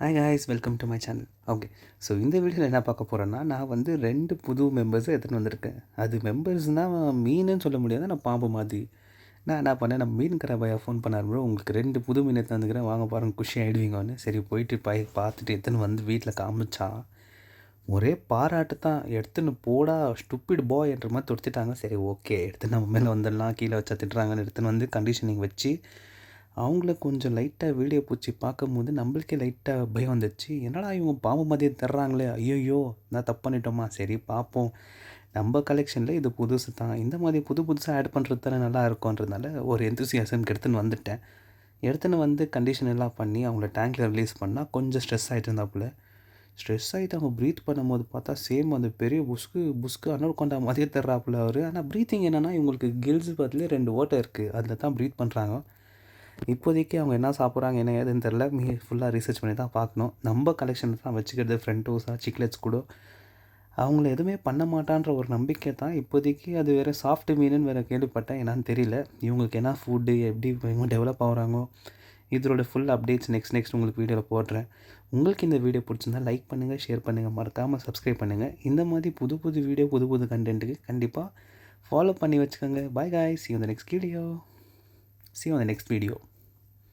Hi guys, welcome to my channel. Okay, so இந்த வீடியோவில் என்ன பார்க்க போகிறேன்னா, நான் வந்து 2 புது மெம்பர்ஸை எடுத்துகிட்டு வந்திருக்கேன். அது மெம்பர்ஸ்னால் மீனுன்னு சொல்ல முடியாது, நான் பாம்பு மாதிரி. நான் என்ன பண்ணேன், நம்ம மீன்கார பையா ஃபோன் பண்ணார், ப்ரோ உங்களுக்கு 2 புது மீன் எடுத்து வந்துக்கிறேன், வாங்க பாருங்க குஷி ஆகிடுவீங்கன்னு. சரி போயிட்டு பார்த்துட்டு எடுத்துன்னு வந்து வீட்டில் காமிச்சா ஒரே பாராட்டு தான். எடுத்துன்னு போடா ஸ்டூப்பிட் பாய் என்ற மாதிரி துரத்திட்டாங்க. சரி ஓகே, எடுத்து நம்ம மேலே வந்துடலாம், கீழே வச்சா திட்டுறாங்கன்னு எடுத்துன்னு வந்து கண்டிஷனிங் வச்சு அவங்கள கொஞ்சம் லைட்டாக வீடியோ பிடிச்சி பார்க்கும்போது நம்மளுக்கே லைட்டாக பயம் வந்துடுச்சு. என்னடா இவங்க பாம்பு மாதிரியே தர்றாங்களே, ஐயோ நான் தப்பு பண்ணிட்டோமா, சரி பார்ப்போம். நம்ம கலெக்ஷனில் இது புதுசு தான், இந்த மாதிரி புதுசாக ஆட் பண்ணுறது தானே நல்லா இருக்கும்ன்றதுனால ஒரு எந்தூசியாசம்க்கு எடுத்துன்னு வந்துட்டேன். எடுத்துன்னு வந்து கண்டிஷன் எல்லாம் பண்ணி அவங்கள டேங்க்கில் ரிலீஸ் பண்ணால் கொஞ்சம் ஸ்ட்ரெஸ் ஆகிட்டு இருந்தாப்புல. ஸ்ட்ரெஸ் ஆகிட்டு அவங்க ப்ரீத் பண்ணும்போது பார்த்தா சேம் அந்த பெரிய புஸ்கு அனோகொண்டா மாதிரியே தர்றாப்புல அவர். ஆனால் ப்ரீத்திங் என்னென்னா இவங்களுக்கு கில்ஸ் பக்கத்துலேயே 2 ஓட்டை இருக்குது, அதில் தான் ப்ரீத் பண்ணுறாங்க. இப்போதைக்கு அவங்க என்ன சாப்பிட்றாங்க என்ன ஏதுன்னு தெரில, ஃபுல்லாக ரிசர்ச் பண்ணி தான் பார்க்கணும். நம்ம கலெக்ஷன் தான் வச்சுக்கிறது, ஃப்ரெண்டோஸாக சிக்லெட்ஸ் கூட அவங்கள எதுவுமே பண்ண மாட்டான்ற ஒரு நம்பிக்கை தான் இப்போதைக்கு. அது வேறு சாஃப்ட் மீனுன்னு வேறு கேள்விப்பட்டேன், என்னான்னு தெரியல. இவங்களுக்கு என்ன ஃபுட்டு எப்படி இவங்க டெவலப் ஆகுறாங்க, இதோட ஃபுல் அப்டேட்ஸ் நெக்ஸ்ட் உங்களுக்கு வீடியோவில் போடுறேன். உங்களுக்கு இந்த வீடியோ பிடிச்சிருந்தா லைக் பண்ணுங்கள், ஷேர் பண்ணுங்கள், மறக்காமல் சப்ஸ்கிரைப் பண்ணுங்கள். இந்த மாதிரி புது வீடியோ புது கண்டென்ட்டுக்கு கண்டிப்பாக ஃபாலோ பண்ணி வச்சுக்கோங்க. Bye guys, see you on the next video.